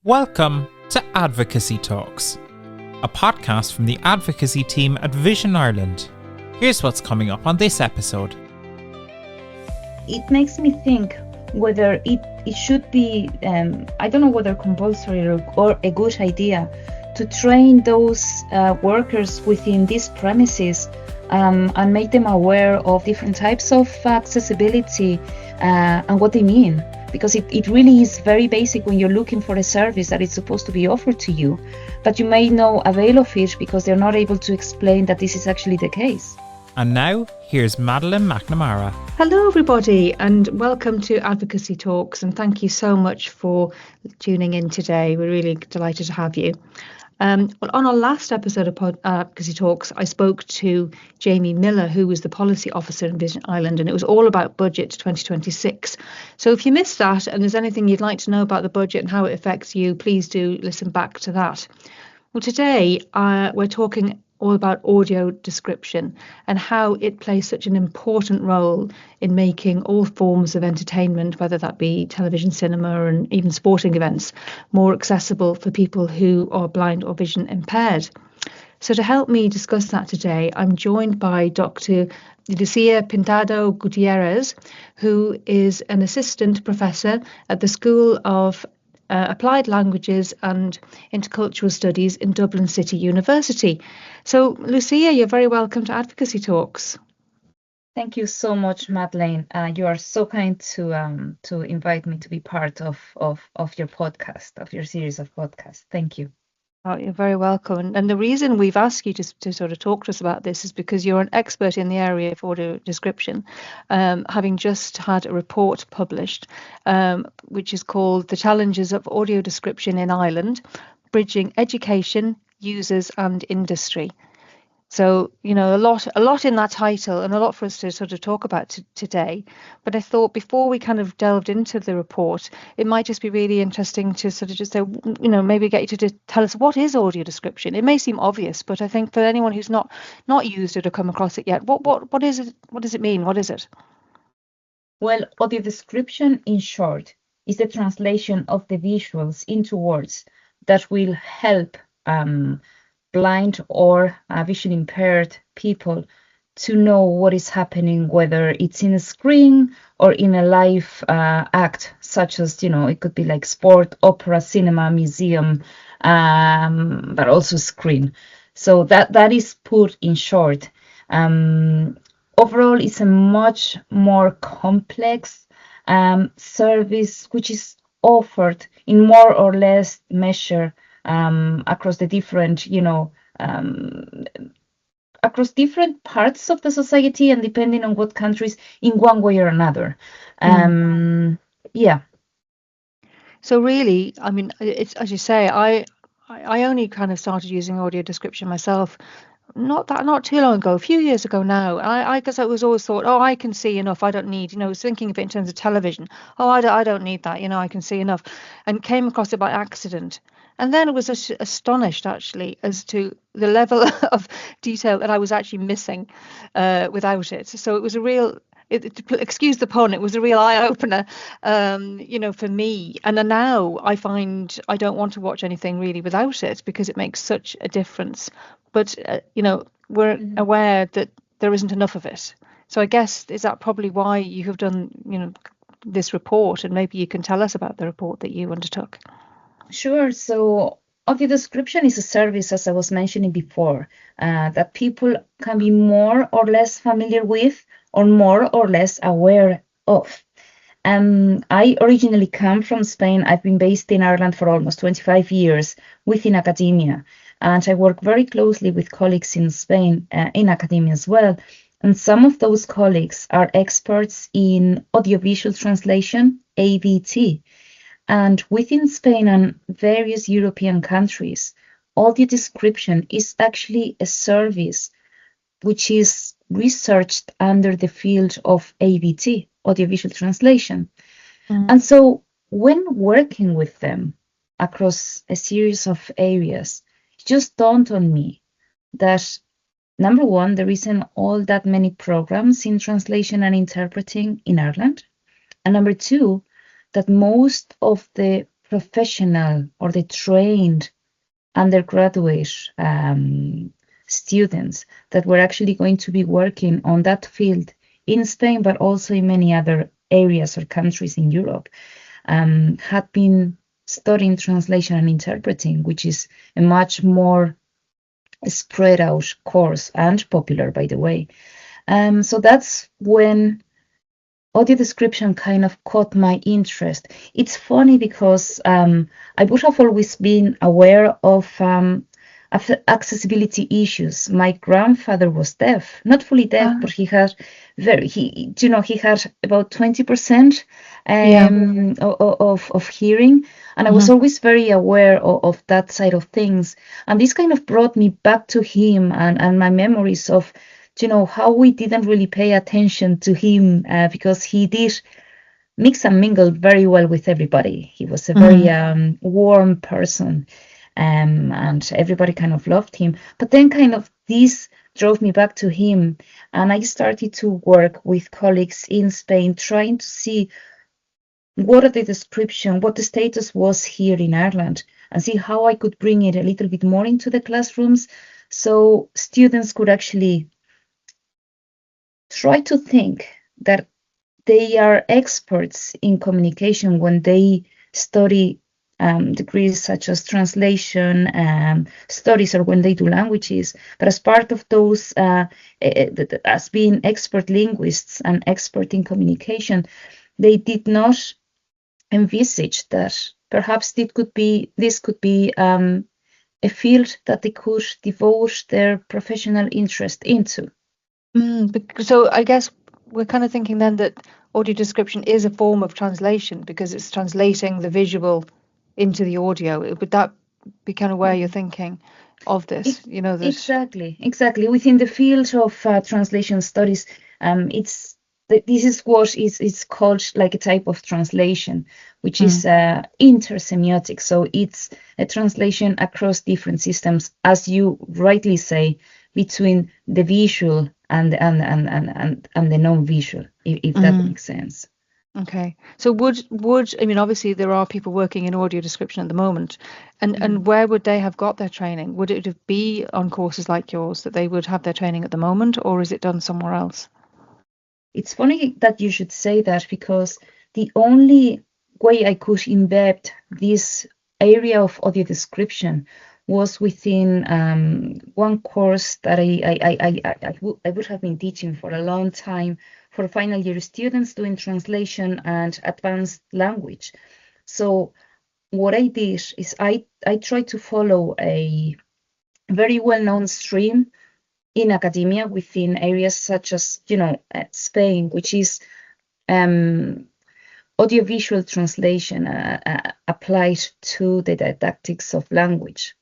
Welcome to Advocacy Talks, a podcast from the advocacy team at Vision Ireland. Here's what's coming up on this episode. It makes me think whether it should be, I don't know whether compulsory or a good idea to train those workers within these premises and make them aware of different types of accessibility and what they mean. Because it really is very basic when you're looking for a service that is supposed to be offered to you, but you may not avail of it because they're not able to explain that this is actually the case. And now, here's Madeleine McNamara. Hello everybody and welcome to Advocacy Talks, and thank you so much for tuning in today. We're really delighted to have you. Well, on our last episode of Advocacy Talks, I spoke to Jamie Miller, who was the policy officer in Vision Ireland, and it was all about budget 2026. So if you missed that and there's anything you'd like to know about the budget and how it affects you, please do listen back to that. Well, today we're talking all about audio description and how it plays such an important role in making all forms of entertainment, whether that be television, cinema, and even sporting events, more accessible for people who are blind or vision impaired. So to help me discuss that today, I'm joined by Dr Lucia Pintado Gutierrez, who is an assistant professor at the School of Applied Languages and Intercultural Studies in Dublin City University. So, Lucia, you're very welcome to Advocacy Talks. Thank you so much, Madeleine. You are so kind to invite me to be part of your podcast, of your series of podcasts. Thank you. Oh, you're very welcome. And the reason we've asked you to sort of talk to us about this is because you're an expert in the area of audio description, having just had a report published, which is called The Challenges of Audio Description in Ireland, Bridging Education, Users and Industry. So, you know, a lot in that title and a lot for us to sort of talk about today. But I thought before we kind of delved into the report, it might just be really interesting to sort of just say, you know, maybe get you to tell us what is audio description. It may seem obvious, but I think for anyone who's not used it or come across it yet, what is it? What does it mean? What is it? Well, audio description, in short, is the translation of the visuals into words that will help blind or visually impaired people to know what is happening, whether it's in a screen or in a live act, such as, you know, it could be like sport, opera, cinema, museum, but also screen. So that is put in short. Overall, it's a much more complex service which is offered in more or less measure across the different, across different parts of the society and depending on what countries in one way or another. Yeah. So really, I mean, it's as you say, I only kind of started using audio description myself not too long ago, a few years ago now. I guess I was always thought, I can see enough. I don't need, I was thinking of it in terms of television. I don't need that. I can see enough, and came across it by accident. And then I was astonished, actually, as to the level of detail that I was actually missing without it. So it was a real, excuse the pun, it was a real eye-opener, for me. And then now I find I don't want to watch anything really without it because it makes such a difference. But, we're aware that there isn't enough of it. So I guess, is that probably why you have done, this report? And maybe you can tell us about the report that you undertook. Sure. So audio description is a service, as I was mentioning before, that people can be more or less familiar with or more or less aware of. I originally come from Spain. I've been based in Ireland for almost 25 years within academia, and I work very closely with colleagues in Spain in academia as well. And some of those colleagues are experts in audiovisual translation, ADT. And within Spain and various European countries, audio description is actually a service which is researched under the field of ADT, audiovisual translation. And so when working with them across a series of areas, it just dawned on me that, number one, there isn't all that many programs in translation and interpreting in Ireland. And number two, that most of the professional or the trained undergraduate students that were actually going to be working on that field in Spain, but also in many other areas or countries in Europe, had been studying translation and interpreting, which is a much more spread out course and popular, by the way. So that's when audio description kind of caught my interest. It's funny because I would have always been aware of accessibility issues. My grandfather was deaf, not fully deaf, but he had he had about 20% of hearing, and I was always very aware of that side of things. And this kind of brought me back to him and my memories of how we didn't really pay attention to him because he did mix and mingle very well with everybody. He was a very warm person, and everybody kind of loved him. But then kind of this drove me back to him, and I started to work with colleagues in Spain trying to see what the status was here in Ireland, and see how I could bring it a little bit more into the classrooms so students could actually try to think that they are experts in communication when they study degrees such as translation studies, or when they do languages. But as part of those, as being expert linguists and expert in communication, they did not envisage that perhaps this could be a field that they could devote their professional interest into. So I guess we're kind of thinking then that audio description is a form of translation because it's translating the visual into the audio. Would that be kind of where you're thinking of this? Exactly. Within the field of translation studies, this is what it's called, like a type of translation, which is intersemiotic. So it's a translation across different systems, as you rightly say, between the visual and the non-visual, if that makes sense. Okay. So would I mean, obviously there are people working in audio description at the moment, and where would they have got their training? Would it be on courses like yours that they would have their training at the moment, or is it done somewhere else? It's funny that you should say that, because the only way I could embed this area of audio description was within one course that I would have been teaching for a long time for final year students doing translation and advanced language. So what I did is I tried to follow a very well-known stream in academia within areas such as, Spain, which is audiovisual translation applied to the didactics of language.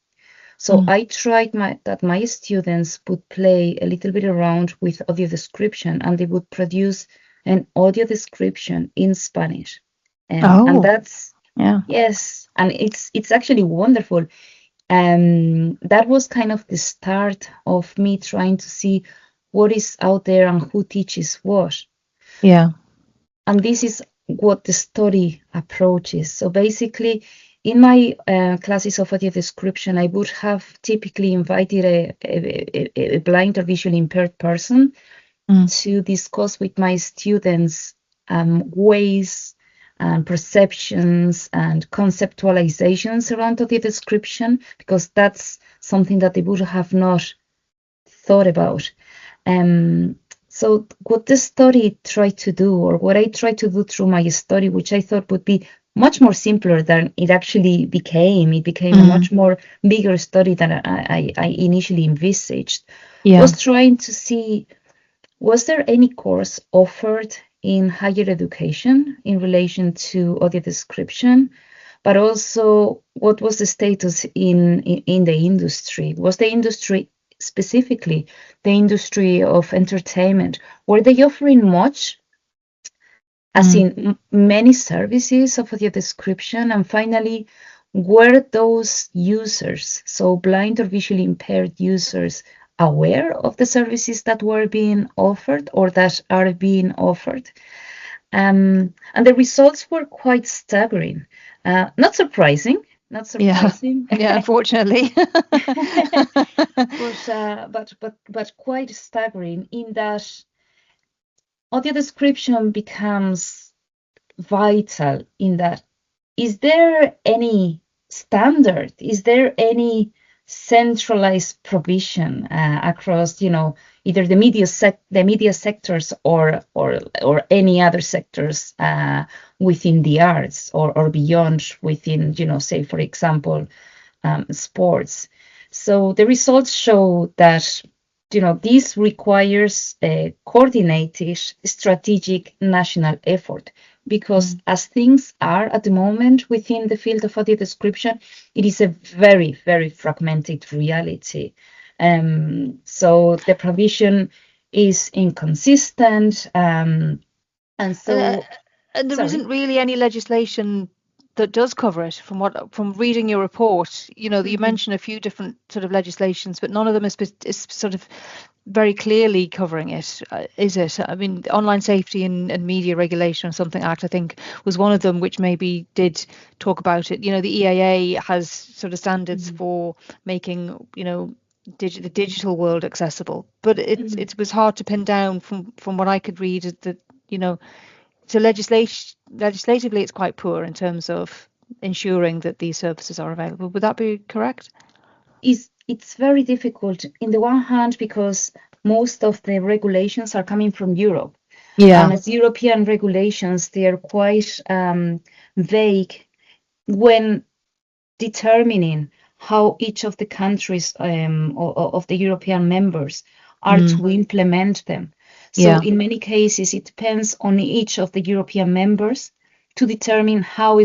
So I tried that my students would play a little bit around with audio description, and they would produce an audio description in Spanish. And that's, yes, and it's actually wonderful. That was kind of the start of me trying to see what is out there and who teaches what. Yeah. And this is what the study approach is. So basically, in my classes of audio description, I would have typically invited a blind or visually impaired person to discuss with my students ways and perceptions and conceptualizations around audio description, because that's something that they would have not thought about. So what the study tried to do, or what I tried to do through my study, which I thought would be much more simpler than it actually became. It became a much more bigger study than I initially envisaged. Was trying to see, was there any course offered in higher education in relation to audio description, but also what was the status in the industry? Was the industry, specifically the industry of entertainment, were they offering much? As in many services of audio description? And finally, were those users, so blind or visually impaired users, aware of the services that were being offered or that are being offered? And the results were quite staggering. Not surprising, not surprising. Yeah, unfortunately. but quite staggering in that audio description becomes vital in that. Is there any standard? Is there any centralized provision across, either the media sectors or any other sectors within the arts or beyond within, say for example, sports? So the results show that this requires a coordinated strategic national effort, because as things are at the moment within the field of audio description, it is a very, very fragmented reality. So the provision is inconsistent, and so and there isn't really any legislation that does cover it. From reading your report, you mention a few different sort of legislations, but none of them is sort of very clearly covering it, is it? I mean, Online Safety and Media Regulation or something Act, I think, was one of them, which maybe did talk about it. The EAA has sort of standards for making, the digital world accessible, but it was hard to pin down from what I could read that, so legislatively it's quite poor in terms of ensuring that these services are available. Would that be correct? It's very difficult in the one hand because most of the regulations are coming from Europe. And as European regulations, they are quite vague when determining how each of the countries of the European members are to implement them. So in many cases, it depends on each of the European members to determine how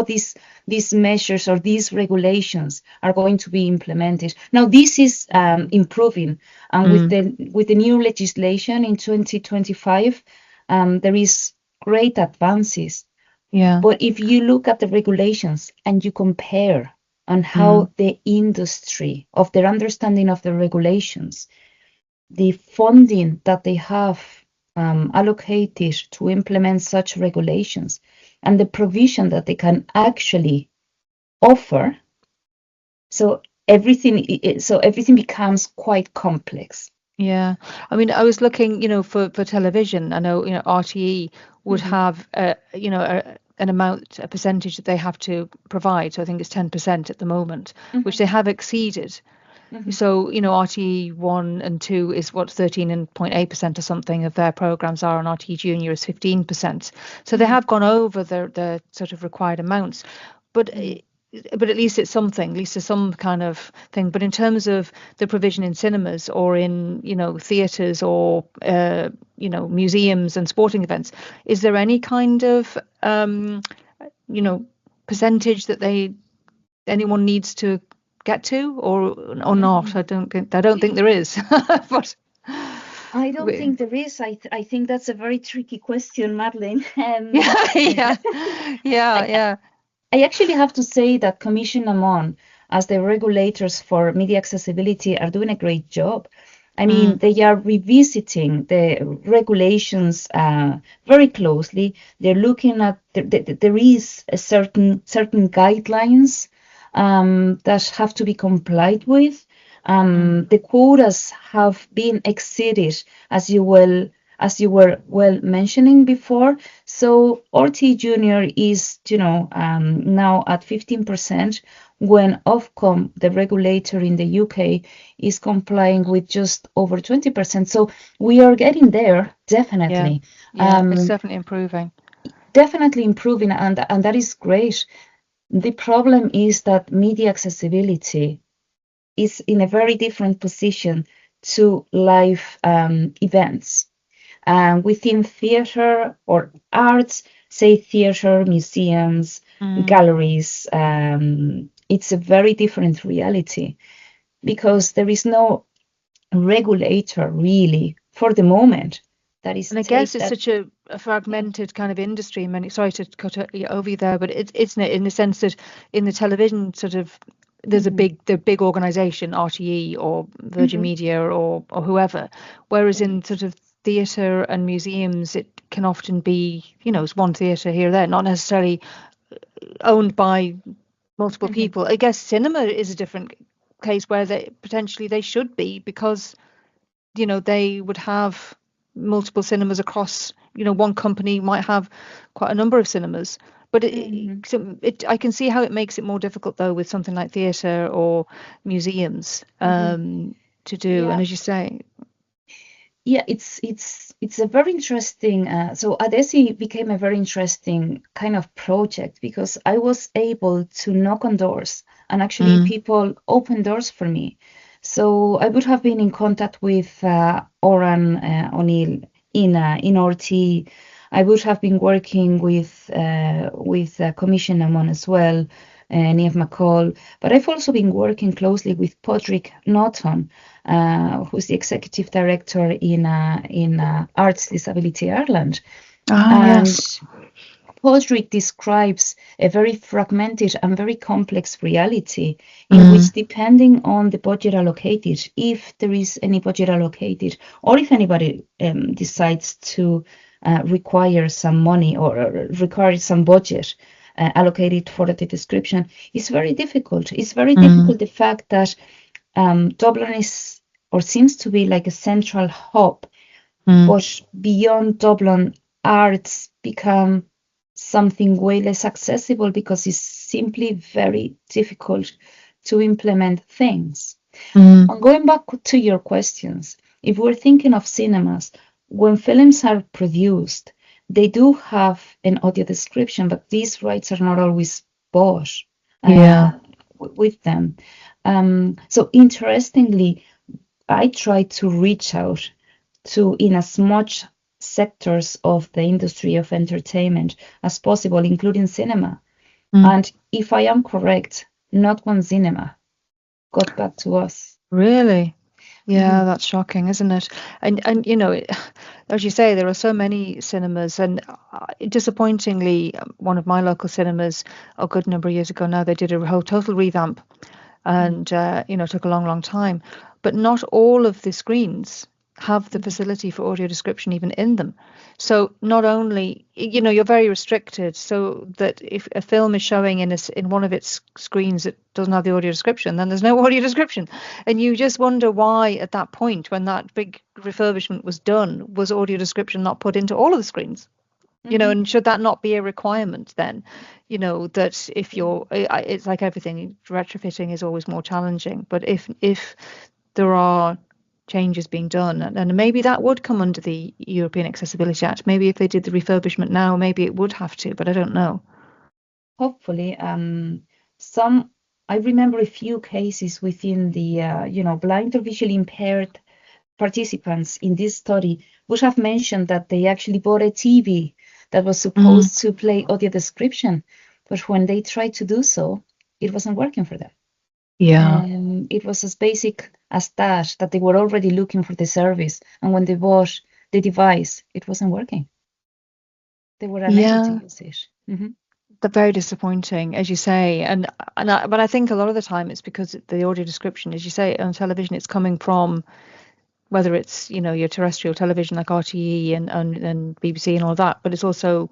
these measures or these regulations are going to be implemented. Now, this is improving, and with the new legislation in 2025, there is great advances. But if you look at the regulations and you compare on how the industry of their understanding of the regulations, the funding that they have allocated to implement such regulations, and the provision that they can actually offer, so everything becomes quite complex. Yeah, I mean, I was looking, for television. I know, RTE would have, an amount, a percentage that they have to provide. So I think it's 10% at the moment, which they have exceeded. So, RTE 1 and 2 is what 13.8% or something of their programs are, and RTE Junior is 15%. So they have gone over their sort of required amounts. But at least it's something, at least there's some kind of thing. But in terms of the provision in cinemas or in, theatres or, museums and sporting events, is there any kind of, percentage that anyone needs to get to or not? I don't think there is. But I don't think there is. I think that's a very tricky question, Madeleine. Yeah. I actually have to say that Commission Amon, as the regulators for media accessibility, are doing a great job. I mean, they are revisiting the regulations very closely. They're looking at there is a certain guidelines that have to be complied with. The quotas have been exceeded, as you were well mentioning before. So RT Junior is, now at 15%, when Ofcom, the regulator in the UK, is complying with just over 20%. So we are getting there, definitely. Yeah, it's definitely improving. Definitely improving, and that is great. The problem is that media accessibility is in a very different position to live events. Within theatre or arts, say theatre, museums, galleries, it's a very different reality because there is no regulator really for the moment. That is, and I guess it's such a fragmented kind of industry. Sorry to cut over you there, but it's in the sense that in the television sort of there's the big organisation, RTE or Virgin Media or whoever, whereas in sort of theatre and museums, it can often be, it's one theatre here or there, not necessarily owned by multiple people. I guess cinema is a different case where they should be, because they would have multiple cinemas across, one company might have quite a number of cinemas, but I can see how it makes it more difficult though with something like theatre or museums to do. And as you say, it's a very interesting, so ADESI became a very interesting kind of project, because I was able to knock on doors, and actually people opened doors for me. So I would have been in contact with Oran O'Neill in RT. I would have been working with Commissioner Mon as well, Niamh McCall, but I've also been working closely with Padraig Norton, who's the executive director in Arts Disability Ireland. Yes. Padraig describes a very fragmented and very complex reality in which, depending on the budget allocated, if there is any budget allocated, or if anybody decides to require some money or require some budget allocated for the description, is very difficult. It's very difficult, the fact that Dublin is, or seems to be, like a central hub, but beyond Dublin, arts become something way less accessible because it's simply very difficult to implement things. And going back to your questions, if we're thinking of cinemas, when films are produced, they do have an audio description, but these rights are not always bought with them. So interestingly, I try to reach out to in as much sectors of the industry of entertainment as possible, including cinema. And if I am correct, not one cinema got back to us. Really? Yeah, that's shocking, isn't it? And as you say, there are so many cinemas, and disappointingly, one of my local cinemas, a good number of years ago now, they did a whole total revamp, and it took a long time. But not all of the screens have the facility for audio description even in them. So not only, you're very restricted, so that if a film is showing in one of its screens that doesn't have the audio description, then there's no audio description. And you just wonder why at that point, when that big refurbishment was done, was audio description not put into all of the screens? And should that not be a requirement then? That if it's like everything, retrofitting is always more challenging. But if there are changes being done, and maybe that would come under the European Accessibility Act. Maybe if they did the refurbishment now, maybe it would have to, but I don't know. Hopefully, I remember a few cases within the blind or visually impaired participants in this study would have mentioned that they actually bought a TV that was supposed to play audio description, but when they tried to do so, it wasn't working for them. It was as basic as that they were already looking for the service, and when they bought the device, it wasn't working. They were unable to use it. They're very disappointing, as you say, but I think a lot of the time it's because the audio description, as you say, on television, it's coming from, whether it's your terrestrial television like RTE and BBC and all that, but it's also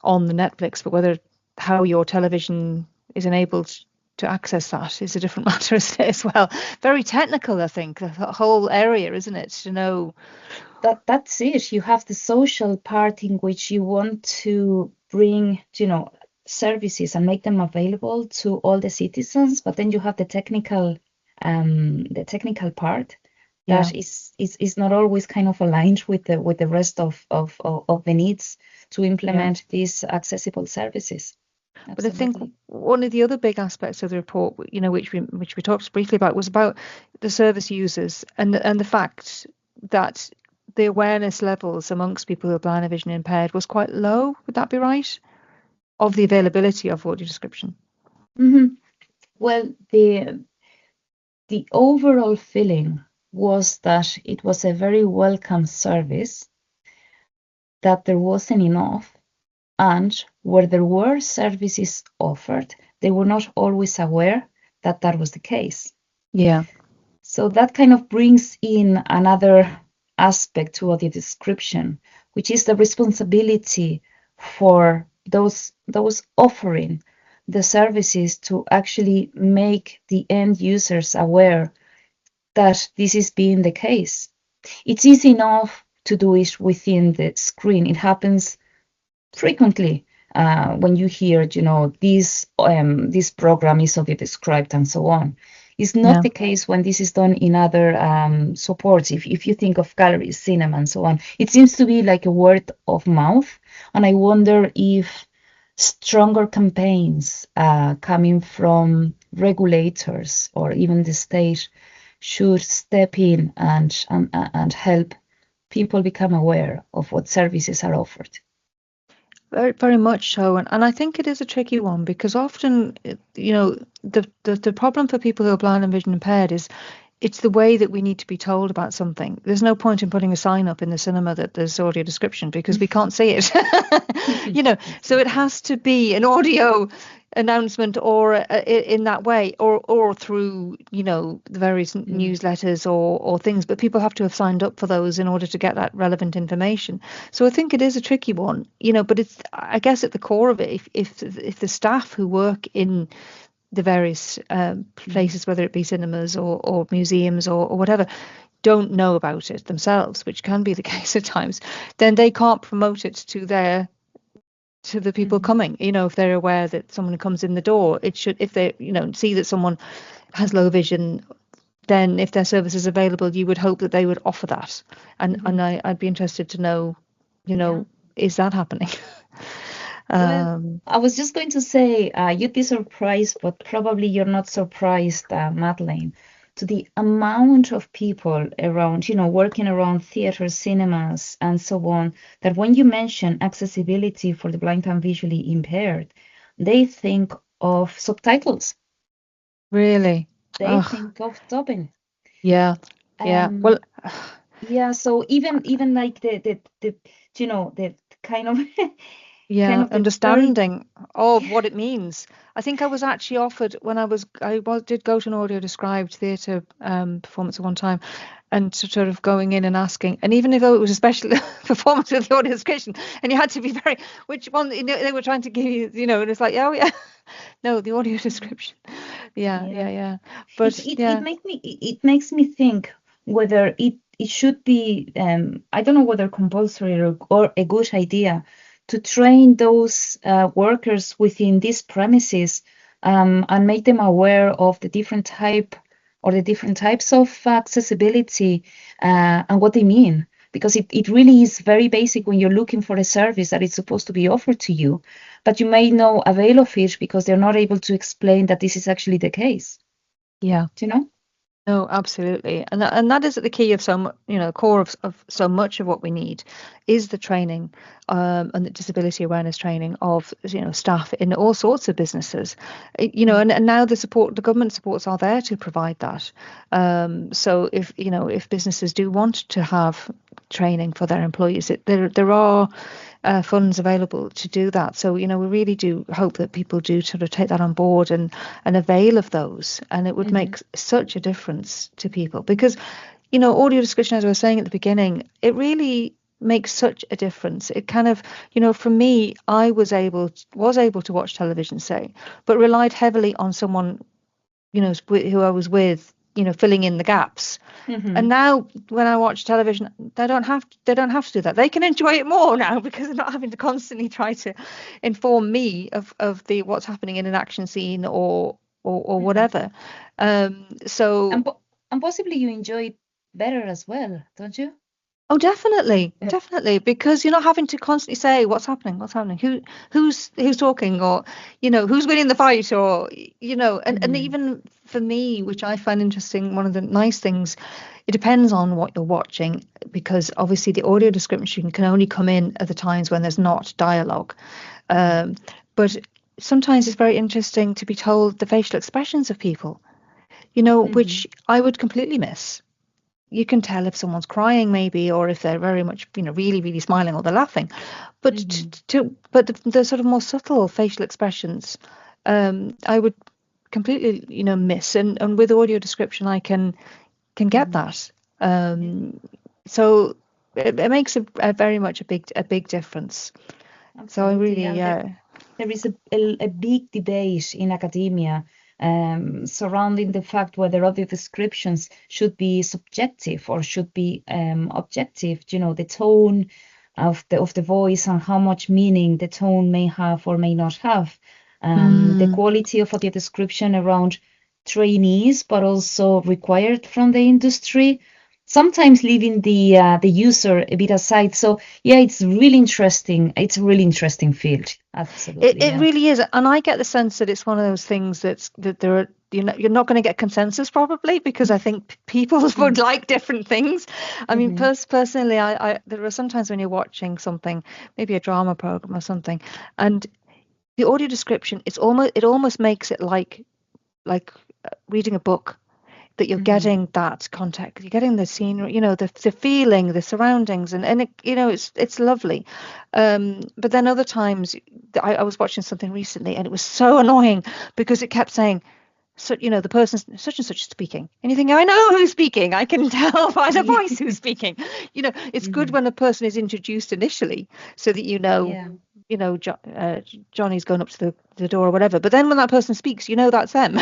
on the Netflix. But how your television is enabled to access that is a different matter as well. Very technical, I think, the whole area, isn't it? To know that's it. You have the social part in which you want to bring, services and make them available to all the citizens, but then you have the technical part that is not always kind of aligned with the rest of the needs to implement these accessible services. Absolutely. But I think one of the other big aspects of the report, which we talked briefly about, was about the service users and the fact that the awareness levels amongst people who are blind or vision impaired was quite low. Would that be right? Of the availability of audio description. Well, the overall feeling was that it was a very welcome service, that there wasn't enough, and where there were services offered, they were not always aware that was the case. Yeah. So that kind of brings in another aspect to audio description, which is the responsibility for those offering the services to actually make the end users aware that this is being the case. It's easy enough to do it within the screen. It happens frequently when you hear, this program is audio described and so on. It's not the case when this is done in other supports. If you think of galleries, cinema, and so on, it seems to be like a word of mouth. And I wonder if stronger campaigns coming from regulators or even the state should step in and help people become aware of what services are offered. Very, very much so, and I think it is a tricky one because often, the problem for people who are blind and vision impaired is it's the way that we need to be told about something. There's no point in putting a sign up in the cinema that there's audio description because we can't see it. So it has to be an audio announcement or in that way or through the various newsletters or things, but people have to have signed up for those in order to get that relevant information. So I think it is a tricky one, but it's, I guess, at the core of it, if the staff who work in the various places, whether it be cinemas or museums or whatever, don't know about it themselves, which can be the case at times, then they can't promote it to the people coming. If they're aware that someone who comes in the door, it should, if they see that someone has low vision, then if their service is available, you would hope that they would offer that. And I'd be interested to know, is that happening? Well, I was just going to say, you'd be surprised, but probably you're not surprised, Madeleine, to the amount of people around, working around theaters, cinemas, and so on, that when you mention accessibility for the blind and visually impaired, they think of subtitles. Really? They think of dubbing. Yeah. Yeah. Well, yeah. So even like the kind of understanding of what it means. I think I was actually offered when I did go to an audio described theatre performance at one time, and sort of going in and asking, and even though it was a special performance with the audio description, and you had to be very, which one they were trying to give you, and it's like, oh yeah, no, the audio description, yeah. But it makes me think whether it should be I don't know whether compulsory or a good idea to train those workers within these premises and make them aware of the different types of accessibility and what they mean. Because it really is very basic when you're looking for a service that is supposed to be offered to you, but you may not avail of it because they're not able to explain that this is actually the case. Yeah. Do you know? No, absolutely, and that is at the key of core of so much of what we need is the training and the disability awareness training of staff in all sorts of businesses, and now the government supports are there to provide that. So if businesses do want to have training for their employees, there are funds available to do that. So we really do hope that people do sort of take that on board and avail of those, and it would make such a difference to people because audio description, as I was saying at the beginning, it really makes such a difference. It kind of, for me, I was able to watch television, say, but relied heavily on someone who I was with, filling in the gaps. And now when I watch television, they don't have to do that. They can enjoy it more now because they're not having to constantly try to inform me of what's happening in an action scene or whatever. So and possibly you enjoy it better as well, don't you? Oh, definitely, because you're not having to constantly say what's happening, who's talking, or who's winning the fight, or and even for me, which I find interesting, one of the nice things, it depends on what you're watching, because obviously the audio description can only come in at the times when there's not dialogue, but sometimes it's very interesting to be told the facial expressions of people, which I would completely miss. You can tell if someone's crying, maybe, or if they're very much, really, really smiling, or they're laughing. But but the sort of more subtle facial expressions, I would completely, miss. And with audio description, I can get that. So it makes a very much a big difference. Absolutely. So I really, And there is a big debate in academia surrounding the fact whether audio descriptions should be subjective or should be objective. The tone of the voice and how much meaning the tone may have or may not have. The quality of audio description around trainees, but also required from the industry, sometimes leaving the user a bit aside. So yeah, it's really interesting. It's a really interesting field. Absolutely. It really is, and I get the sense that it's one of those things that there are, you're not going to get consensus probably, because I think people would like different things. I mean, personally, I there are sometimes when you're watching something, maybe a drama program or something, and the audio description, it almost makes it like reading a book, that you're getting that context, you're getting the scenery, the feeling, the surroundings, and it, it's lovely. But then other times, I was watching something recently, and it was so annoying because it kept saying, so the person's such and such speaking, and you think, I know who's speaking, I can tell by the voice who's speaking. It's good when a person is introduced initially, so that Johnny's going up to the door or whatever. But then when that person speaks, that's them.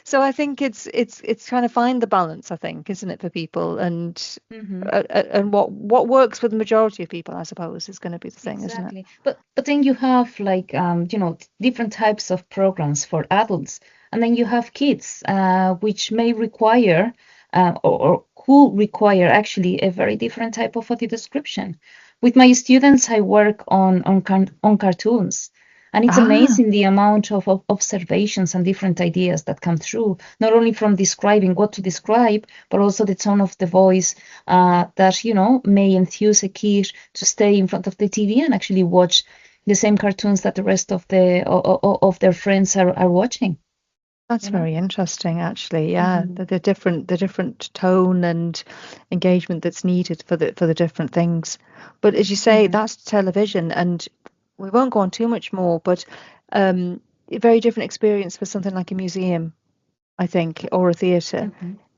So I think it's trying to find the balance, I think, isn't it, for people, and what works for the majority of people, I suppose, is going to be the thing, isn't it? But then you have different types of programs for adults, and then you have kids, which may require or who require actually a very different type of audio description. With my students, I work on cartoons, and it's amazing the amount of observations and different ideas that come through, not only from describing what to describe, but also the tone of the voice that, may enthuse a kid to stay in front of the TV and actually watch the same cartoons that the rest of their friends are watching. That's very interesting, actually. Yeah, the different tone and engagement that's needed for the different things. But as you say, that's television, and we won't go on too much more. But a very different experience for something like a museum, I think, or a theatre.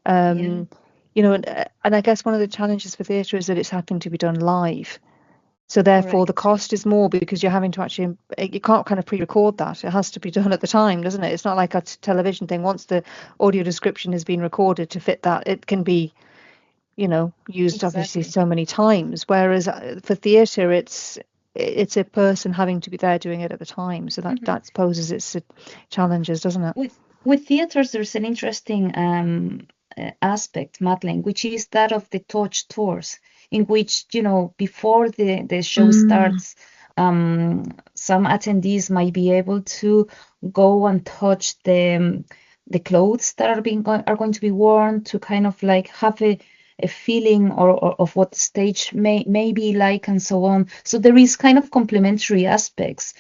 And I guess one of the challenges for theatre is that it's having to be done live. So therefore, the cost is more because you're having to actually, you can't kind of pre-record that. It has to be done at the time, doesn't it? It's not like a television thing. Once the audio description has been recorded to fit that, it can be, used obviously so many times. Whereas for theatre, it's a person having to be there doing it at the time. So that poses its challenges, doesn't it? With theatres, there's an interesting aspect, Madeleine, which is that of the touch tours, in which, before the show starts, some attendees might be able to go and touch the clothes that are going to be worn, to kind of like have a feeling or of what the stage may be like, and so on. So there is kind of complementary aspects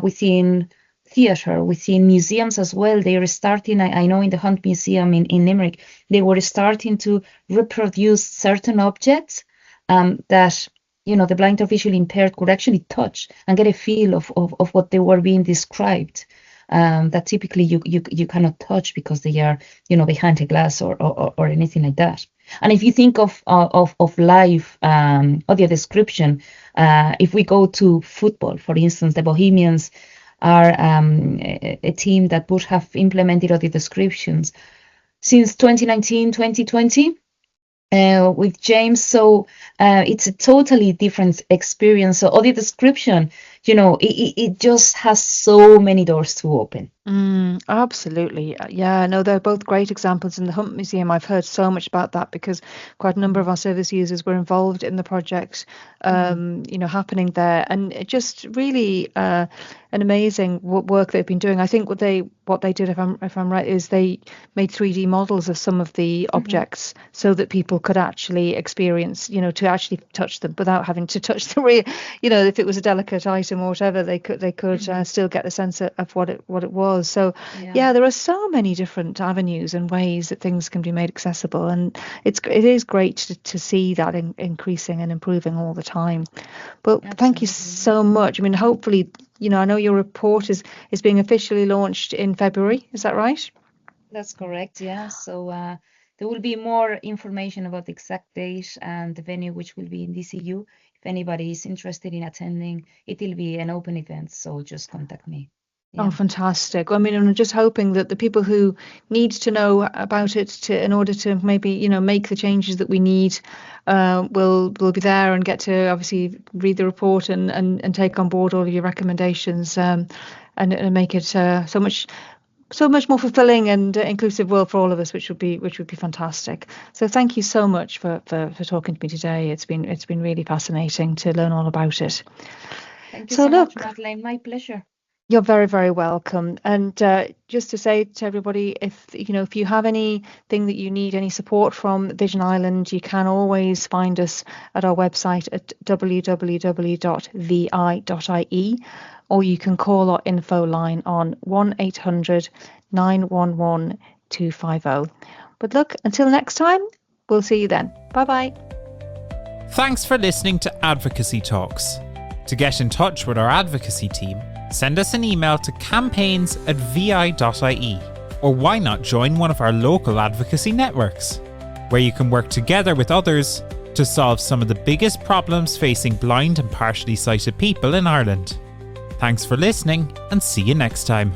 within theatre, within museums as well. They are starting, I know in the Hunt Museum in Limerick, they were starting to reproduce certain objects that the blind or visually impaired could actually touch and get a feel of what they were being described, that typically you cannot touch because they are behind a glass or anything like that. And if you think of live audio description, if we go to football, for instance, the Bohemians are a team that would have implemented audio descriptions since 2019, 2020 with James. So it's a totally different experience. So audio description, it just has so many doors to open. Absolutely. Yeah, no, they're both great examples. In the Hunt Museum, I've heard so much about that because quite a number of our service users were involved in the project, happening there. And it just really an amazing work they've been doing. I think what they did, if I'm right, is they made 3D models of some of the objects so that people could actually experience, to actually touch them without having to touch the real, if it was a delicate item or whatever, they could still get the sense of what it was. So yeah, there are so many different avenues and ways that things can be made accessible, and it is great to see that increasing and improving all the time. But thank you so much. I mean, hopefully, I know your report is being officially launched in February. Is that right? That's correct. Yeah. So there will be more information about the exact date and the venue, which will be in DCU. If anybody is interested in attending, it will be an open event, so just contact me. Oh, fantastic. I mean, I'm just hoping that the people who need to know about it in order to maybe, make the changes that we need will be there and get to obviously read the report and take on board all of your recommendations and make it so much more fulfilling and inclusive world for all of us, which would be fantastic. So thank you so much for talking to me today. It's been really fascinating to learn all about it. Thank you so much, Madeleine. My pleasure. You're very, very welcome. And just to say to everybody, if you have anything that you need, any support from Vision Ireland, you can always find us at our website at www.vi.ie, or you can call our info line on 1800 911 250. But look, until next time, we'll see you then. Bye-bye. Thanks for listening to Advocacy Talks. To get in touch with our advocacy team, send us an email to campaigns@vi.ie, or why not join one of our local advocacy networks, where you can work together with others to solve some of the biggest problems facing blind and partially sighted people in Ireland. Thanks for listening, and see you next time.